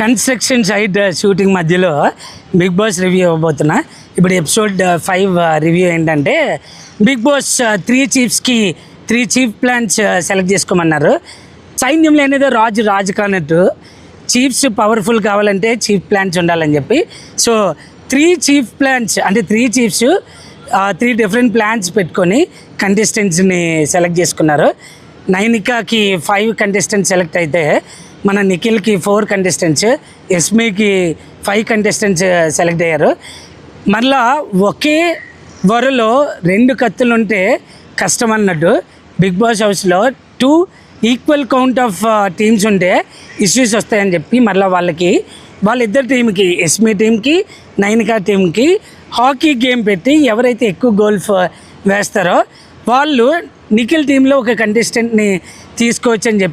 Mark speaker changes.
Speaker 1: Construction site shooting మధ్యలో Bigg Boss review ఇవ్వబోతున్నా. ఇప్పుడు ఎపిసోడ్ 5 రివ్యూ ఏంటంటే, బిగ్ బాస్ 3 చీఫ్స్కి 3 చీఫ్ ప్లాన్స్ సెలెక్ట్ చేసుకోమన్నారు. సైన్యంలో అనేది రాజు కానట్టు చీఫ్స్ పవర్ఫుల్ కావాలంటే చీఫ్ ప్లాన్స్ ఉండాలని చెప్పి, సో 3 చీఫ్ ప్లాన్స్ అంటే 3 చీఫ్స్ 3 డిఫరెంట్ ప్లాన్స్ పెట్టుకొని కంటెస్టెంట్స్ని సెలెక్ట్ చేసుకున్నారు. నైనికాకి 5 కంటెస్టెంట్స్ సెలెక్ట్ అయితే, మన నిఖిల్కి 4 కంటెస్టెంట్స్, ఎస్మీకి 5 కంటెస్టెంట్స్ సెలెక్ట్ అయ్యారు. మళ్ళా ఒకే వరలో 2 కత్తులు ఉంటే కష్టం అన్నట్టు బిగ్ బాస్ హౌస్లో 2 ఈక్వల్ కౌంట్ ఆఫ్ టీమ్స్ ఉంటే ఇష్యూస్ వస్తాయని చెప్పి మళ్ళీ వాళ్ళిద్దరు టీంకి, ఎస్మీ టీంకి, నైనికా టీంకి హాకీ గేమ్ పెట్టి ఎవరైతే ఎక్కువ గోల్స్ వేస్తారో వాళ్ళు నిఖిల్ టీంలో ఒక కంటెస్టెంట్ని తీసుకోవచ్చు అని చెప్పి